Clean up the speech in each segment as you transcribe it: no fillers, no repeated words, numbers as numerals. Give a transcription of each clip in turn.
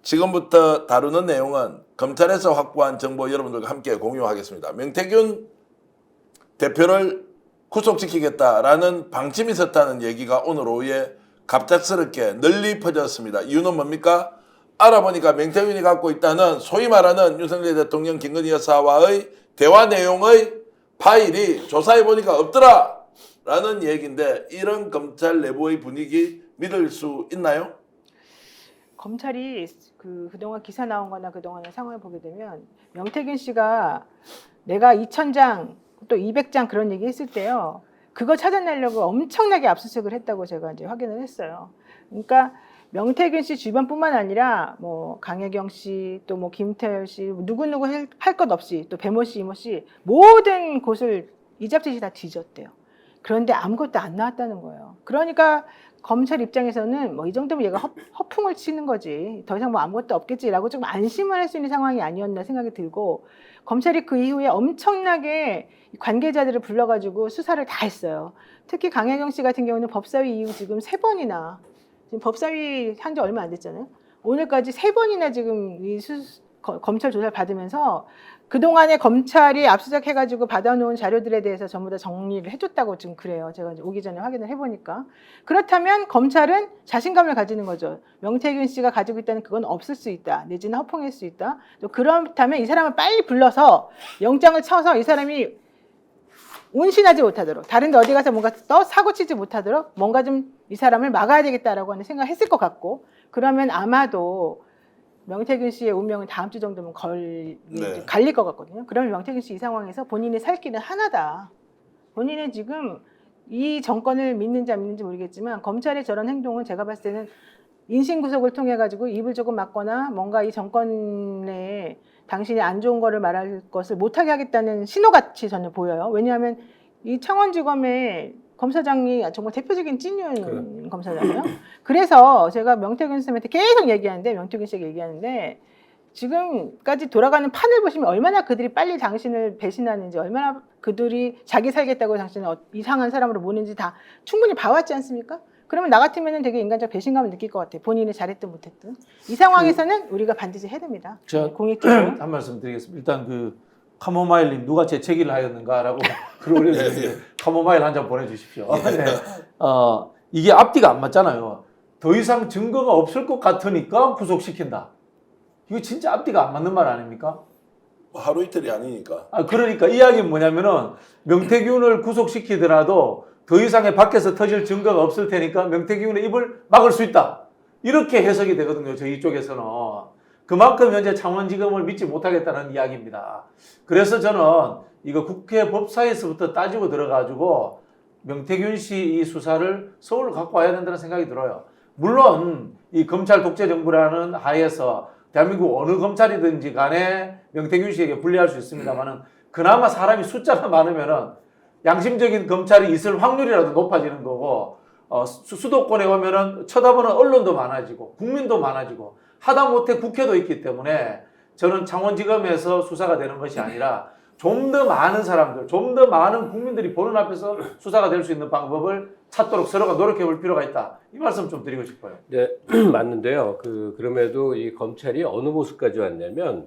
지금부터 다루는 내용은 검찰에서 확보한 정보 여러분들과 함께 공유하겠습니다. 명태균 대표를 구속시키겠다라는 방침이 있었다는 얘기가 오늘 오후에 갑작스럽게 널리 퍼졌습니다. 이유는 뭡니까? 알아보니까 명태균이 갖고 있다는 소위 말하는 윤석열 대통령 김건희 여사와의 대화 내용의 파일이 조사해보니까 없더라 라는 얘기인데, 이런 검찰 내부의 분위기 믿을 수 있나요? 검찰이 그동안 기사 나온 거나 그동안의 상황을 보게 되면 명태균 씨가 내가 2,000장 또 200장 그런 얘기 했을 때요. 그거 찾아내려고 엄청나게 압수수색을 했다고 제가 이제 확인을 했어요. 그러니까 명태균 씨 주변뿐만 아니라 뭐 강혜경 씨, 또 뭐 김태열 씨, 누구누구 할 것 없이 또 배모 씨, 이모 씨 모든 곳을 이 잡지시 다 뒤졌대요. 그런데 아무것도 안 나왔다는 거예요. 그러니까 검찰 입장에서는 뭐 이 정도면 얘가 허풍을 치는 거지, 더 이상 뭐 아무것도 없겠지라고 좀 안심을 할 수 있는 상황이 아니었나 생각이 들고, 검찰이 그 이후에 엄청나게 관계자들을 불러가지고 수사를 다 했어요. 특히 강혜경 씨 같은 경우는 법사위 이후 지금 3번이나, 지금 법사위 한 지 얼마 안 됐잖아요. 오늘까지 3번이나 지금 검찰 조사를 받으면서 그동안에 검찰이 압수수색해가지고 받아놓은 자료들에 대해서 전부 다 정리를 해줬다고 지금 그래요. 제가 이제 오기 전에 확인을 해보니까. 그렇다면 검찰은 자신감을 가지는 거죠. 명태균 씨가 가지고 있다는 그건 없을 수 있다, 내지는 허풍일 수 있다. 또 그렇다면 이 사람을 빨리 불러서 영장을 쳐서 이 사람이 운신하지 못하도록, 다른 데 어디 가서 뭔가 또 사고치지 못하도록 뭔가 좀 이 사람을 막아야 되겠다라고 하는 생각을 했을 것 같고, 그러면 아마도 명태균 씨의 운명은 다음 주 정도면 갈릴 것 같거든요. 그러면 명태균 씨 이 상황에서 본인이 살 길은 하나다. 본인은 지금 이 정권을 믿는지 안 믿는지 모르겠지만 검찰의 저런 행동은 제가 봤을 때는 인신구속을 통해 가지고 입을 조금 막거나 뭔가 이 정권 내에 당신이 안 좋은 거를 말할 것을 못하게 하겠다는 신호같이 저는 보여요. 왜냐하면 이 창원지검의 검사장이 정말 대표적인 찐윤 검사잖아요. 그래서 제가 명태균 선생님한테 계속 얘기하는데, 명태균 씨에게 얘기하는데, 지금까지 돌아가는 판을 보시면 얼마나 그들이 빨리 당신을 배신하는지, 얼마나 그들이 자기 살겠다고 당신을 이상한 사람으로 보는지 다 충분히 봐왔지 않습니까? 그러면 나 같으면 되게 인간적 배신감을 느낄 것 같아요. 본인이 잘했든 못했든. 이 상황에서는 우리가 반드시 해야 됩니다. 제가 공익적으로. 한 말씀 드리겠습니다. 일단 카모마일님 누가 재채기를 하였는가라고 글 올려주셨는데 카모마일 한 잔 보내주십시오. 네. 이게 앞뒤가 안 맞잖아요. 더 이상 증거가 없을 것 같으니까 구속시킨다. 이거 진짜 앞뒤가 안 맞는 말 아닙니까? 하루 이틀이 아니니까. 그러니까 이야기는 뭐냐면은 명태균을 구속시키더라도 더 이상의 밖에서 터질 증거가 없을 테니까 명태균의 입을 막을 수 있다. 이렇게 해석이 되거든요. 저희 쪽에서는. 그만큼 현재 창원지검을 믿지 못하겠다는 이야기입니다. 그래서 저는 이거 국회 법사위에서부터 따지고 들어가지고 명태균 씨 이 수사를 서울로 갖고 와야 된다는 생각이 들어요. 물론 이 검찰 독재 정부라는 하에서 대한민국 어느 검찰이든지 간에 명태균 씨에게 불리할 수 있습니다만은, 그나마 사람이 숫자가 많으면은 양심적인 검찰이 있을 확률이라도 높아지는 거고, 수도권에 오면은 쳐다보는 언론도 많아지고 국민도 많아지고 하다못해 국회도 있기 때문에, 저는 창원지검에서 수사가 되는 것이 아니라 좀 더 많은 사람들, 좀 더 많은 국민들이 보는 앞에서 수사가 될 수 있는 방법을 찾도록 서로가 노력해 볼 필요가 있다. 이 말씀 좀 드리고 싶어요. 네, 맞는데요. 그럼에도 이 검찰이 어느 모습까지 왔냐면,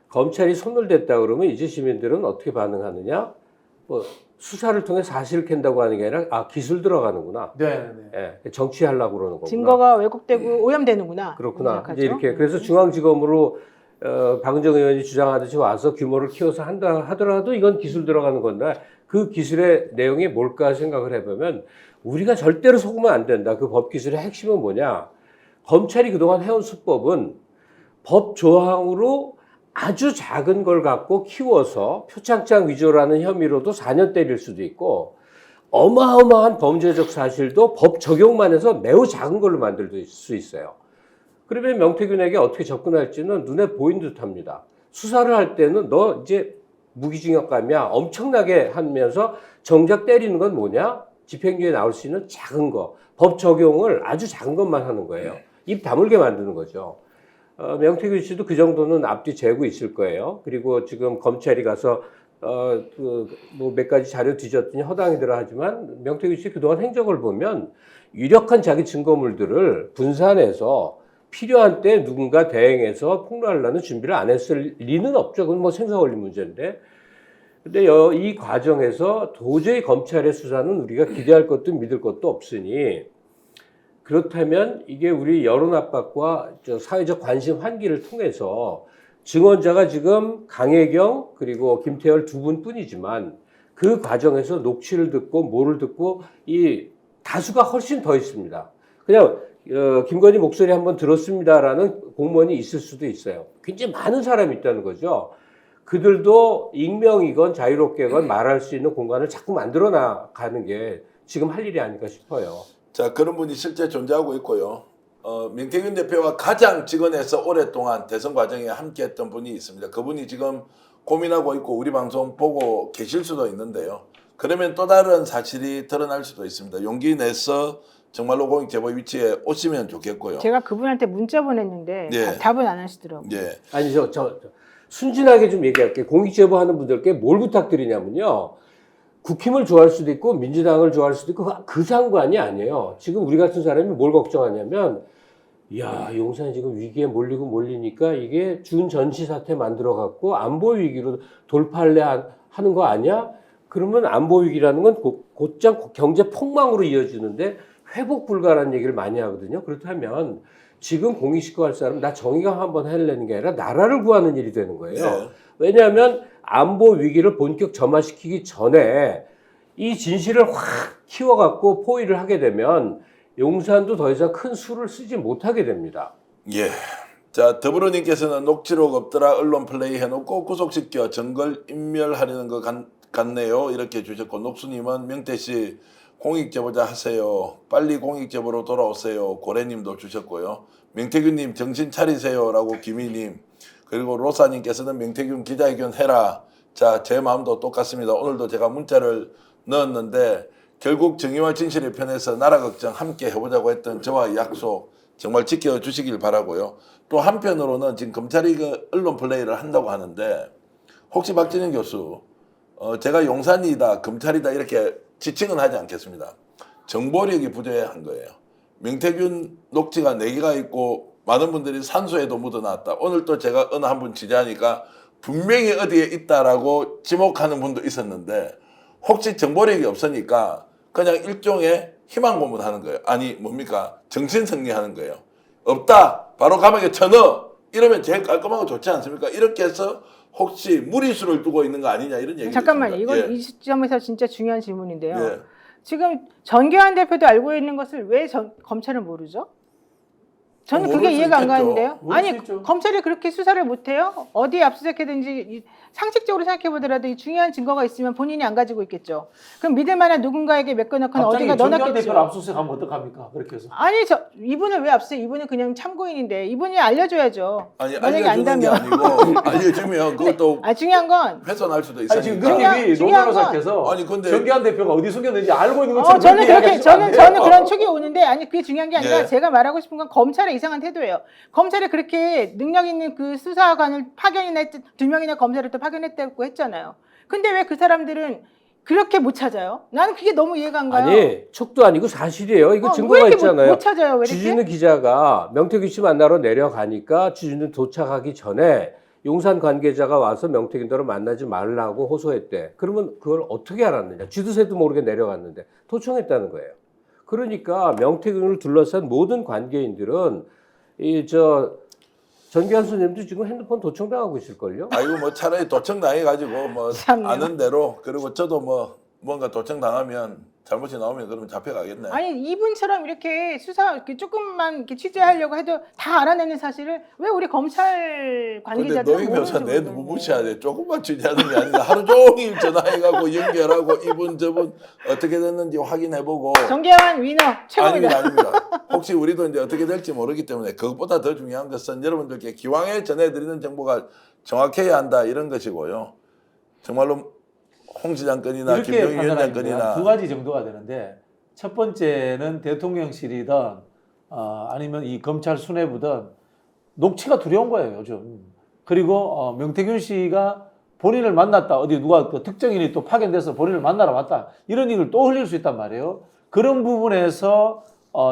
검찰이 손을 댔다 그러면 이제 시민들은 어떻게 반응하느냐? 뭐 수사를 통해 사실을 캔다고 하는 게 아니라 기술 들어가는구나. 네. 예, 정치하려고 그러는 거구나. 증거가 왜곡되고 오염되는구나. 그렇구나. 이제 이렇게 그래서 중앙지검으로 박은정 의원이 주장하듯이 와서 규모를 키워서 한다 하더라도 이건 기술 들어가는 건데, 그 기술의 내용이 뭘까 생각을 해보면 우리가 절대로 속으면 안 된다. 그 법 기술의 핵심은 뭐냐? 검찰이 그동안 해온 수법은 법 조항으로 아주 작은 걸 갖고 키워서 표창장 위조라는 혐의로도 4년 때릴 수도 있고, 어마어마한 범죄적 사실도 법 적용만 해서 매우 작은 걸로 만들 수 있어요. 그러면 명태균에게 어떻게 접근할지는 눈에 보인 듯합니다. 수사를 할 때는 너 이제 무기징역감이야 엄청나게 하면서 정작 때리는 건 뭐냐? 집행유예 나올 수 있는 작은 거, 법 적용을 아주 작은 것만 하는 거예요. 입 다물게 만드는 거죠. 명태균 씨도 그 정도는 앞뒤 재고 있을 거예요. 그리고 지금 검찰이 가서 뭐 몇 가지 자료 뒤졌더니 허당이더라 하지만, 명태균 씨 그동안 행적을 보면 유력한 자기 증거물들을 분산해서 필요한 때 누군가 대행해서 폭로하려는 준비를 안 했을 리는 없죠. 그건 뭐 생사 권리 문제인데. 근데 이 과정에서 도저히 검찰의 수사는 우리가 기대할 것도 믿을 것도 없으니 그렇다면 이게 우리 여론 압박과 사회적 관심 환기를 통해서 증언자가 지금 강혜경 그리고 김태열 두 분뿐이지만 그 과정에서 녹취를 듣고 뭐를 듣고 이 다수가 훨씬 더 있습니다. 그냥 김건희 목소리 한번 들었습니다라는 공무원이 있을 수도 있어요. 굉장히 많은 사람이 있다는 거죠. 그들도 익명이건 자유롭게건 말할 수 있는 공간을 자꾸 만들어 나가는 게 지금 할 일이 아닐까 싶어요. 자, 그런 분이 실제 존재하고 있고요. 명태균 대표와 가장 직원에서 오랫동안 대선 과정에 함께했던 분이 있습니다. 그분이 지금 고민하고 있고 우리 방송 보고 계실 수도 있는데요. 그러면 또 다른 사실이 드러날 수도 있습니다. 용기 내서 정말로 공익제보 위치에 오시면 좋겠고요. 제가 그분한테 문자 보냈는데 예. 답은 안 하시더라고요. 예. 아니 순진하게 좀 얘기할게요. 공익제보 하는 분들께 뭘 부탁드리냐면요. 국힘을 좋아할 수도 있고 민주당을 좋아할 수도 있고 그 상관이 아니에요. 지금 우리 같은 사람이 뭘 걱정하냐면 야 용산이 지금 위기에 몰리니까 이게 준전시 사태 만들어 갖고 안보 위기로 돌파하려 하는 거 아니야? 그러면 안보 위기라는 건 곧장 경제 폭망으로 이어지는데 회복 불가라는 얘기를 많이 하거든요. 그렇다면 지금 공익식구 할 사람 나 정의감 한번 하려는 게 아니라 나라를 구하는 일이 되는 거예요. 네. 왜냐하면 안보 위기를 본격 점화시키기 전에 이 진실을 확 키워갖고 포위를 하게 되면 용산도 더 이상 큰 수를 쓰지 못하게 됩니다. 예. 자, 더불어님께서는 녹취록 없더라 언론 플레이 해놓고 구속시켜 정글 인멸하려는 것 같네요. 이렇게 주셨고, 녹수님은 명태씨 공익제보자 하세요. 빨리 공익제보로 돌아오세요. 고래님도 주셨고요. 명태균님 정신 차리세요라고 김희님, 그리고 로사님께서는 명태균 기자회견 해라. 자, 제 마음도 똑같습니다. 오늘도 제가 문자를 넣었는데 결국 정의와 진실의 편에서 나라 걱정 함께 해보자고 했던 저와의 약속 정말 지켜주시길 바라고요. 또 한편으로는 지금 검찰이 그 언론 플레이를 한다고 하는데 혹시 박진영 교수 제가 용산이다 검찰이다 이렇게 지칭은 하지 않겠습니다. 정보력이 부재한 거예요. 명태균 녹취가 4개가 있고 많은 분들이 산소에도 묻어놨다. 오늘 또 제가 어느 한 분 취재하니까 분명히 어디에 있다라고 지목하는 분도 있었는데 혹시 정보력이 없으니까 그냥 일종의 희망 고문하는 거예요. 아니 뭡니까? 정신승리하는 거예요. 없다. 바로 감옥에 쳐넣어. 이러면 제일 깔끔하고 좋지 않습니까? 이렇게 해서 혹시 무리수를 두고 있는 거 아니냐 이런 얘기. 잠깐만요. 이건 예. 이 시점에서 진짜 중요한 질문인데요. 예. 지금 전교안 대표도 알고 있는 것을 왜 검찰은 모르죠? 저는 모를 그게 수 이해가 안 있겠죠. 가는데요. 모를 아니 수 있죠. 검찰이 그렇게 수사를 못해요? 어디에 압수수색했든지 상식적으로 생각해보더라도 이 중요한 증거가 있으면 본인이 안 가지고 있겠죠. 그럼 믿을 만한 누군가에게 맡겨놓거나 갑자기 어디가 정의원 넣어놨겠죠. 대표를 압수수색하면 어떡합니까? 그렇게 해서. 아니 이분을 왜 압수해? 이분은 그냥 참고인인데 이분이 알려줘야죠. 아니 만약에 알려주는 게 안다면. 아니고 알려주면 그것도 중요한 건 훼손할 수도 아니 있으니까. 지금 중요한 느낌이 노 건- 변호사께서 아니, 근데- 정기한 대표가 어디 숨겼는지 알고 있는 것처럼 저는 그렇게 그렇게 이야기하시면 안 돼요. 저는 그런 촉이 오는데 아니 그게 중요한 게 아니라 예. 제가 말하고 싶은 건 검찰의 이상한 태도예요. 검찰이 그렇게 능력 있는 그 수사관을 파견이나 2명이나 검사를 또 파견했다고 했잖아요. 근데 왜 그 사람들은 그렇게 못 찾아요? 나는 그게 너무 이해가 안 가요. 아니 촉도 아니고 사실이에요. 이거 왜 증거가 이렇게 있잖아요. 못 찾아요? 왜 이렇게? 주진우 기자가 명태균 씨 만나러 내려가니까 주진우 도착하기 전에 용산 관계자가 와서 명태균 너를 만나지 말라고 호소했대. 그러면 그걸 어떻게 알았느냐? 쥐두새도 모르게 내려갔는데 도청했다는 거예요. 그러니까 명태균을 둘러싼 모든 관계인들은 전기한 수님도 지금 핸드폰 도청당하고 있을걸요? 아이고 뭐 차라리 도청 당해가지고 뭐 참요. 아는 대로 그리고 저도 뭐 뭔가 도청 당하면 잘못이 나오면 그러면 잡혀가겠네. 아니 이분처럼 이렇게 수사 이렇게 조금만 이렇게 취재하려고 해도 다 알아내는 사실을 왜 우리 검찰 근데 관계자들은 노익 변호사 모르는지 내 모르겠네. 누구 무시해야 돼. 조금만 취재하는 게 아니라 하루 종일 전화해가고 연결하고 이분 저분 어떻게 됐는지 확인해보고. 정계환 위너 최고입니다. 아닙니다. 혹시 우리도 이제 어떻게 될지 모르기 때문에 그것보다 더 중요한 것은 여러분들께 기왕에 전해드리는 정보가 정확해야 한다 이런 것이고요. 정말로 홍 시장 건이나 이렇게 김정희 위원장 판단하면 건이나 두 가지 정도가 되는데 첫 번째는 대통령실이든 아니면 이 검찰 수뇌부든 녹취가 두려운 거예요 요즘. 그리고 명태균 씨가 본인을 만났다 어디 누가 또 특정인이 또 파견돼서 본인을 만나러 왔다 이런 일을 또 흘릴 수 있단 말이에요. 그런 부분에서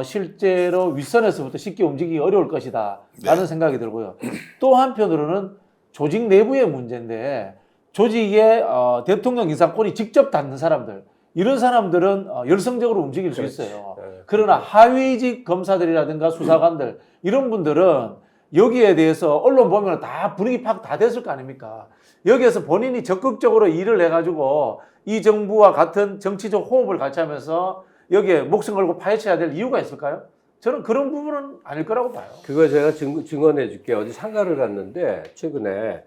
실제로 윗선에서부터 쉽게 움직이기 어려울 것이다 라는 네. 생각이 들고요. 또 한편으로는 조직 내부의 문제인데 조직에 대통령 인사권이 직접 닿는 사람들 이런 사람들은 열성적으로 움직일 수 있어요. 네. 그러나 하위직 검사들이라든가 수사관들 이런 분들은 여기에 대해서 언론 보면 다 분위기 파악 다 됐을 거 아닙니까? 여기에서 본인이 적극적으로 일을 해가지고 이 정부와 같은 정치적 호흡을 같이 하면서 여기에 목숨 걸고 파헤쳐야 될 이유가 있을까요? 저는 그런 부분은 아닐 거라고 봐요. 그거 제가 증언해 줄게요. 어디 상가를 갔는데 최근에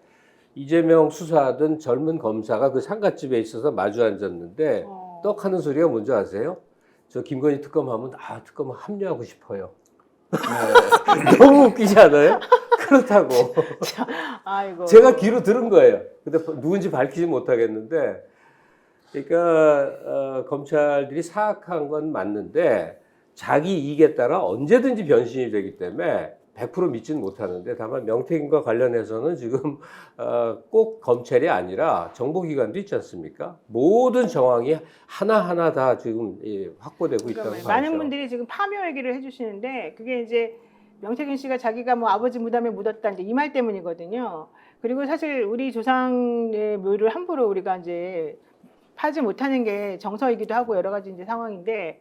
이재명 수사하던 젊은 검사가 그 상가집에 있어서 마주 앉았는데 떡하는 소리가 뭔지 아세요? 저 김건희 특검 하면 특검 합류하고 싶어요. 너무 웃기지 않아요? 그렇다고. 아이고. 제가 귀로 들은 거예요. 근데 누군지 밝히지 못하겠는데, 그러니까 검찰들이 사악한 건 맞는데 자기 이익에 따라 언제든지 변신이 되기 때문에 100% 믿지는 못하는데, 다만 명태균과 관련해서는 지금 꼭 검찰이 아니라 정보기관도 있지 않습니까? 모든 정황이 하나하나 다 지금 확보되고 있다고 봐야죠. 많은 분들이 지금 파묘 얘기를 해주시는데 그게 이제 명태균 씨가 자기가 뭐 아버지 무덤에 묻었다 이제 이 말 때문이거든요. 그리고 사실 우리 조상의 묘를 함부로 우리가 이제 파지 못하는 게 정서이기도 하고 여러 가지 이제 상황인데,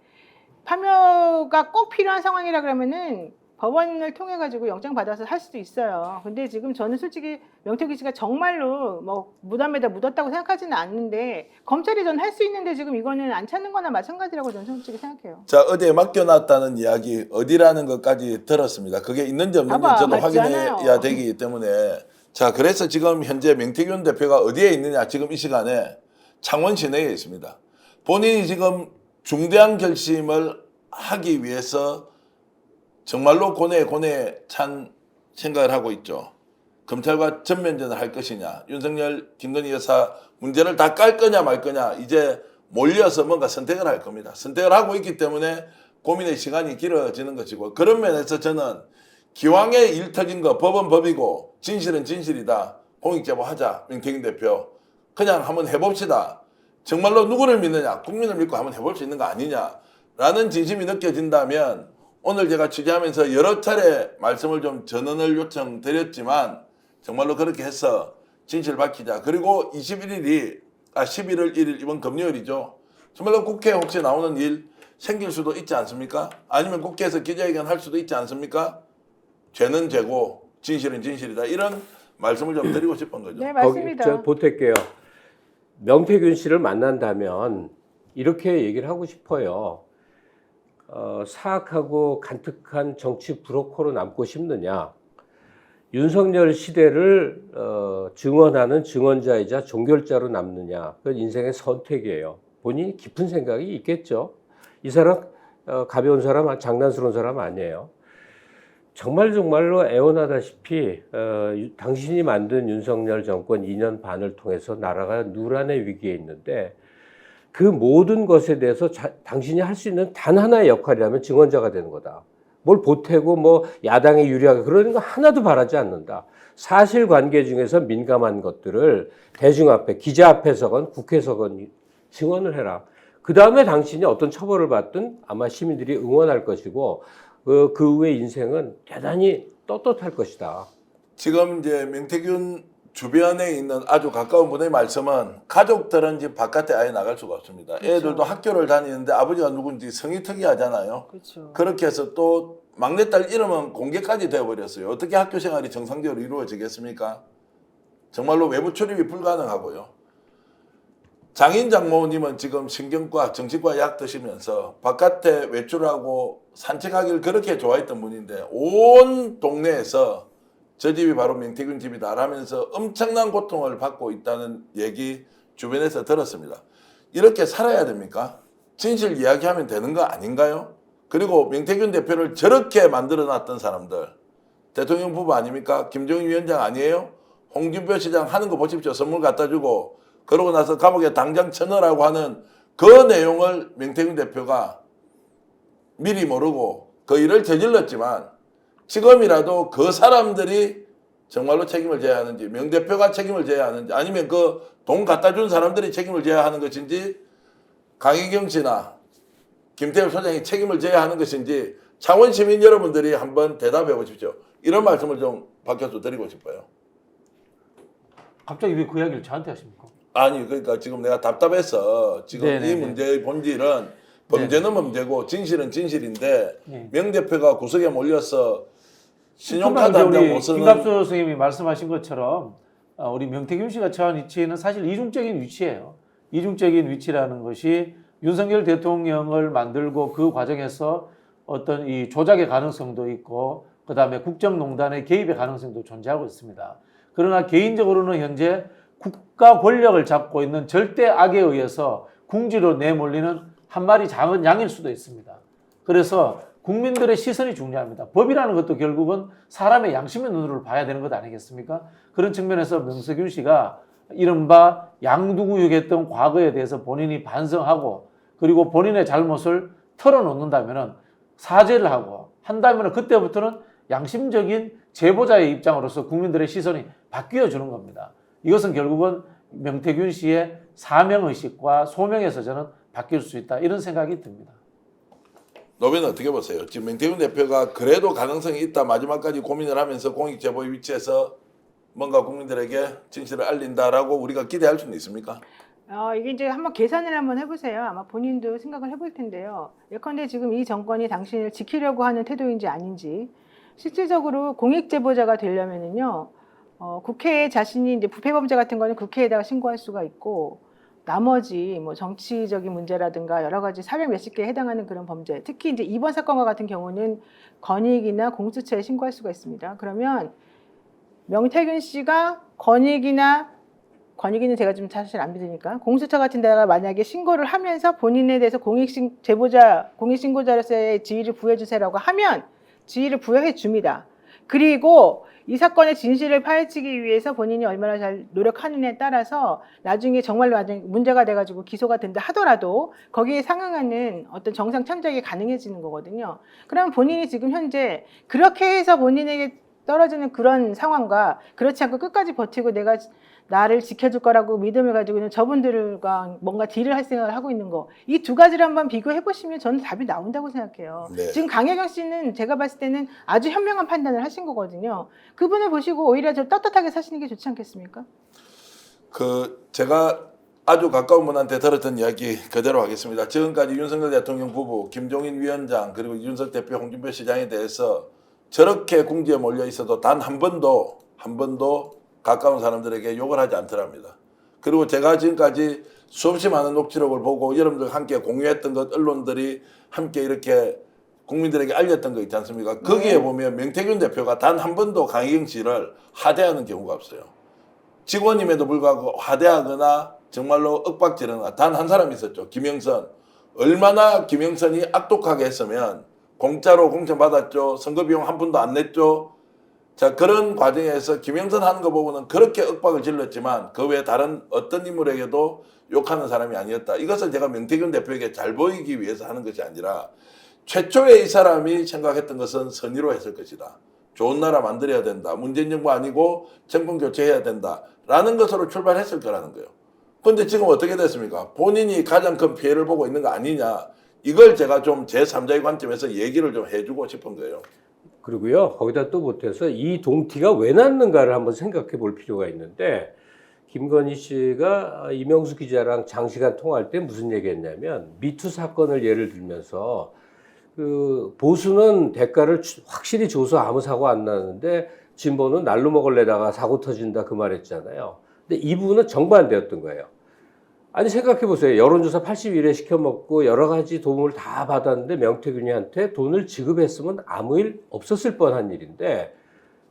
파묘가 꼭 필요한 상황이라 그러면은 법원을 통해 가지고 영장 받아서 할 수도 있어요. 근데 지금 저는 솔직히 명태균 씨가 정말로 뭐 무덤에다 묻었다고 생각하지는 않는데, 검찰이 전 할 수 있는데 지금 이거는 안 찾는 거나 마찬가지라고 저는 솔직히 생각해요. 자, 어디에 맡겨놨다는 이야기 어디라는 것까지 들었습니다. 그게 있는지 없는지 봐봐, 저도 맞지 확인해야 않아요. 되기 때문에. 자, 그래서 지금 현재 명태균 대표가 어디에 있느냐, 지금 이 시간에 창원 시내에 있습니다. 본인이 지금 중대한 결심을 하기 위해서 정말로 고뇌에 찬 생각을 하고 있죠. 검찰과 전면전을 할 것이냐, 윤석열, 김건희 여사 문제를 다 깔 거냐 말 거냐, 이제 몰려서 뭔가 선택을 할 겁니다. 선택을 하고 있기 때문에 고민의 시간이 길어지는 것이고, 그런 면에서 저는 기왕에 일 터진 거 법은 법이고 진실은 진실이다. 공익제보하자. 명태균 대표. 그냥 한번 해봅시다. 정말로 누구를 믿느냐, 국민을 믿고 한번 해볼 수 있는 거 아니냐라는 진심이 느껴진다면, 오늘 제가 취재하면서 여러 차례 말씀을 좀 전언을 요청드렸지만 정말로 그렇게 해서 진실 밝히자. 그리고 11월 1일 이번 금요일이죠. 정말로 국회에 혹시 나오는 일 생길 수도 있지 않습니까? 아니면 국회에서 기자회견 할 수도 있지 않습니까? 죄는 죄고 진실은 진실이다. 이런 말씀을 좀 드리고 싶은 거죠. 네, 거기 맞습니다. 저 보탤게요. 명태균 씨를 만난다면 이렇게 얘기를 하고 싶어요. 사악하고 간특한 정치 브로커로 남고 싶느냐, 윤석열 시대를 증언하는 증언자이자 종결자로 남느냐, 그건 인생의 선택이에요. 본인이 깊은 생각이 있겠죠. 이 사람 가벼운 사람, 장난스러운 사람 아니에요. 정말로 애원하다시피 당신이 만든 윤석열 정권 2년 반을 통해서 나라가 누란의 위기에 있는데, 그 모든 것에 대해서 당신이 할 수 있는 단 하나의 역할이라면 증언자가 되는 거다. 뭘 보태고 뭐 야당에 유리하게 그러는 거 하나도 바라지 않는다. 사실관계 중에서 민감한 것들을 대중 앞에, 기자 앞에서건 국회에서건 증언을 해라. 그 다음에 당신이 어떤 처벌을 받든 아마 시민들이 응원할 것이고, 그 후의 인생은 대단히 떳떳할 것이다. 지금 이제 명태균 주변에 있는 아주 가까운 분의 말씀은, 가족들은 집 바깥에 아예 나갈 수가 없습니다. 그렇죠. 애들도 학교를 다니는데 아버지가 누군지 성이 특이하잖아요. 그렇죠. 그렇게 해서 또 막내딸 이름은 공개까지 되어버렸어요. 어떻게 학교 생활이 정상적으로 이루어지겠습니까? 정말로 외부 출입이 불가능하고요. 장인 장모님은 지금 신경과 정신과 약 드시면서 바깥에 외출하고 산책하기를 그렇게 좋아했던 분인데, 온 동네에서 저 집이 바로 명태균 집이다 라면서 엄청난 고통을 받고 있다는 얘기 주변에서 들었습니다. 이렇게 살아야 됩니까? 진실 이야기하면 되는 거 아닌가요? 그리고 명태균 대표를 저렇게 만들어놨던 사람들, 대통령 부부 아닙니까? 김정인 위원장 아니에요? 홍준표 시장 하는 거 보십시오. 선물 갖다 주고 그러고 나서 감옥에 당장 쳐넣으라고 하는 그 내용을 명태균 대표가 미리 모르고 그 일을 저질렀지만, 지금이라도 그 사람들이 정말로 책임을 져야 하는지, 명 대표가 책임을 져야 하는지, 아니면 그 돈 갖다 준 사람들이 책임을 져야 하는 것인지, 강희경 씨나 김태엽 소장이 책임을 져야 하는 것인지 창원 시민 여러분들이 한번 대답해 보십시오. 이런 말씀을 좀 박 교수 드리고 싶어요. 갑자기 왜 그 이야기를 저한테 하십니까? 아니 그러니까 지금 내가 답답해서 지금 네네네. 이 문제의 본질은 범죄는 범죄고 진실은 진실인데 네. 명 대표가 구석에 몰려서 신용카드 한 장 우리 못 쓰는 김갑수 선생님이 말씀하신 것처럼 우리 명태균 씨가 처한 위치는 사실 이중적인 위치예요. 이중적인 위치라는 것이 윤석열 대통령을 만들고 그 과정에서 어떤 이 조작의 가능성도 있고 그다음에 국정농단의 개입의 가능성도 존재하고 있습니다. 그러나 개인적으로는 현재 국가 권력을 잡고 있는 절대 악에 의해서 궁지로 내몰리는 한 마리 작은 양일 수도 있습니다. 그래서 국민들의 시선이 중요합니다. 법이라는 것도 결국은 사람의 양심의 눈으로 봐야 되는 것 아니겠습니까? 그런 측면에서 명태균 씨가 이른바 양두구육했던 과거에 대해서 본인이 반성하고 그리고 본인의 잘못을 털어놓는다면 사죄를 하고 한다면 그때부터는 양심적인 제보자의 입장으로서 국민들의 시선이 바뀌어 주는 겁니다. 이것은 결국은 명태균 씨의 사명의식과 소명에서 저는 바뀔 수 있다 이런 생각이 듭니다. 노변은 어떻게 보세요? 지금 명태균 대표가 그래도 가능성이 있다 마지막까지 고민을 하면서 공익제보의 위치에서 뭔가 국민들에게 진실을 알린다라고 우리가 기대할 수는 있습니까? 이게 이제 한번 계산을 한번 해보세요. 아마 본인도 생각을 해볼 텐데요. 예컨대 지금 이 정권이 당신을 지키려고 하는 태도인지 아닌지 실질적으로 공익제보자가 되려면은요, 국회에 자신이 이제 부패범죄 같은 거는 국회에다가 신고할 수가 있고, 나머지 뭐 정치적인 문제라든가 여러 가지 사별 몇십 개에 해당하는 그런 범죄, 특히 이제 이번 사건과 같은 경우는 건익이나 공수처에 신고할 수가 있습니다. 그러면 명태균 씨가 건익이는 제가 좀 사실 안 믿으니까 공수처 같은 데다가 만약에 신고를 하면서 본인에 대해서 공익신고자로서의 지위를 부여해 주세요라고 하면 지위를 부여해 줍니다. 그리고 이 사건의 진실을 파헤치기 위해서 본인이 얼마나 잘 노력하느냐에 따라서 나중에 정말로 문제가 돼가지고 기소가 된다 하더라도 거기에 상응하는 어떤 정상 참작이 가능해지는 거거든요. 그러면 본인이 지금 현재 그렇게 해서 본인에게 떨어지는 그런 상황과 그렇지 않고 끝까지 버티고 내가 나를 지켜줄 거라고 믿음을 가지고 있는 저분들과 뭔가 딜을 할 생각을 하고 있는 거, 이 두 가지를 한번 비교해 보시면 저는 답이 나온다고 생각해요. 네. 지금 강혜경 씨는 제가 봤을 때는 아주 현명한 판단을 하신 거거든요. 그분을 보시고 오히려 좀 떳떳하게 사시는 게 좋지 않겠습니까? 제가 아주 가까운 분한테 들었던 이야기 그대로 하겠습니다. 지금까지 윤석열 대통령 부부, 김종인 위원장 그리고 윤석 대표, 홍준표 시장에 대해서 저렇게 궁지에 몰려 있어도 단 한 번도 가까운 사람들에게 욕을 하지 않더랍니다. 그리고 제가 지금까지 수없이 많은 녹취록을 보고 여러분들 함께 공유했던 것, 언론들이 함께 이렇게 국민들에게 알렸던 거 있지 않습니까? 거기에 보면 명태균 대표가 단 한 번도 강혜경 씨를 하대하는 경우가 없어요. 직원임에도 불구하고 하대하거나 정말로 윽박지르거나 단 한 사람이 있었죠. 김영선. 얼마나 김영선이 악독하게 했으면 공짜로 공천 받았죠. 선거 비용 한 푼도 안 냈죠. 자, 그런 과정에서 김영선 하는 거 보고는 그렇게 윽박을 질렀지만 그 외에 다른 어떤 인물에게도 욕하는 사람이 아니었다. 이것을 제가 명태균 대표에게 잘 보이기 위해서 하는 것이 아니라 최초에 이 사람이 생각했던 것은 선의로 했을 것이다. 좋은 나라 만들어야 된다. 문재인 정부 아니고 정권 교체해야 된다. 라는 것으로 출발했을 거라는 거예요. 그런데 지금 어떻게 됐습니까? 본인이 가장 큰 피해를 보고 있는 거 아니냐. 이걸 제가 좀 제3자의 관점에서 얘기를 좀 해주고 싶은 거예요. 그리고요, 거기다 또 못해서 이 동티가 왜 났는가를 한번 생각해 볼 필요가 있는데, 김건희 씨가 이명수 기자랑 장시간 통화할 때 무슨 얘기 했냐면, 미투 사건을 예를 들면서, 보수는 대가를 확실히 줘서 아무 사고 안 나는데, 진보는 날로 먹을래다가 사고 터진다 그 말 했잖아요. 근데 이 부분은 정반대였던 거예요. 아니 생각해보세요. 여론조사 81회 시켜먹고 여러 가지 도움을 다 받았는데 명태균이한테 돈을 지급했으면 아무 일 없었을 뻔한 일인데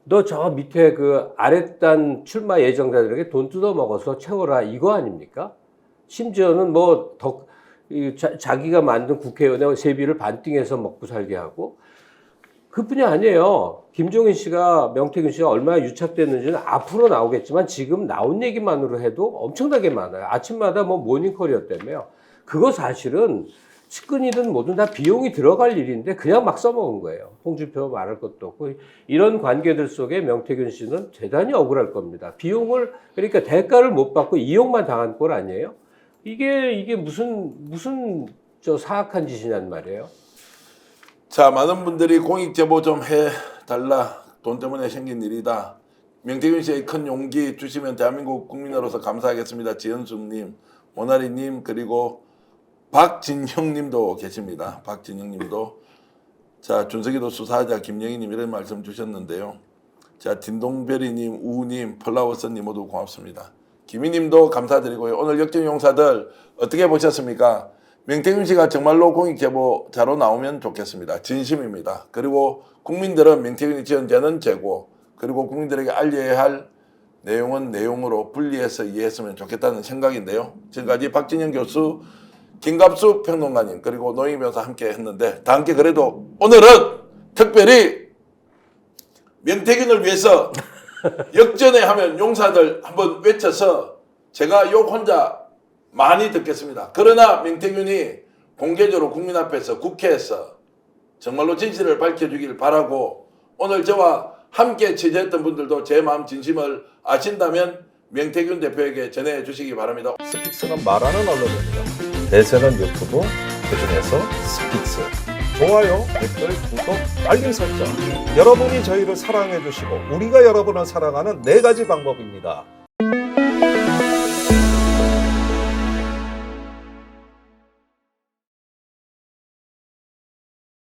너 저 밑에 그 아랫단 출마 예정자들에게 돈 뜯어먹어서 채워라 이거 아닙니까? 심지어는 뭐 자기가 만든 국회의원의 세비를 반띵해서 먹고 살게 하고 그뿐이 아니에요. 김종인 씨가 명태균 씨가 얼마나 유착됐는지는 앞으로 나오겠지만 지금 나온 얘기만으로 해도 엄청나게 많아요. 아침마다 뭐 모닝콜이었다며요. 그거 사실은 측근이든 뭐든 다 비용이 들어갈 일인데 그냥 막 써먹은 거예요. 홍준표 말할 것도 없고 이런 관계들 속에 명태균 씨는 대단히 억울할 겁니다. 비용을 그러니까 대가를 못 받고 이용만 당한 꼴 아니에요? 이게 무슨 저 사악한 짓이냔 말이에요. 자, 많은 분들이 공익 제보 좀 해달라. 돈 때문에 생긴 일이다. 명태균 씨의 큰 용기 주시면 대한민국 국민으로서 감사하겠습니다. 지현숙님, 모나리님, 그리고 박진형님도 계십니다. 박진형님도. 자, 준석이도 수사하자. 김영희님 이런 말씀 주셨는데요. 자, 딘동베리님, 우님, 플라워스님 모두 고맙습니다. 김희님도 감사드리고요. 오늘 역전용사들 어떻게 보셨습니까? 명태균 씨가 정말로 공익제보자로 나오면 좋겠습니다. 진심입니다. 그리고 국민들은 명태균이 지은 죄는 죄고, 그리고 국민들에게 알려야 할 내용은 내용으로 분리해서 이해했으면 좋겠다는 생각인데요. 지금까지 박진영 교수, 김갑수 평론가님, 그리고 노영희 변호사 함께 했는데, 다 함께 그래도 오늘은 특별히 명태균을 위해서 역전에 하면 용사들 한번 외쳐서 제가 욕 혼자 많이 듣겠습니다. 그러나 명태균이 공개적으로 국민 앞에서 국회에서 정말로 진실을 밝혀주길 바라고, 오늘 저와 함께 취재했던 분들도 제 마음 진심을 아신다면 명태균 대표에게 전해주시기 바랍니다. 스픽스가 말하는 언론입니다. 대세는 유튜브, 그중에서 스픽스. 좋아요, 댓글, 구독, 알림 설정. 여러분이 저희를 사랑해 주시고 우리가 여러분을 사랑하는 4가지 방법입니다.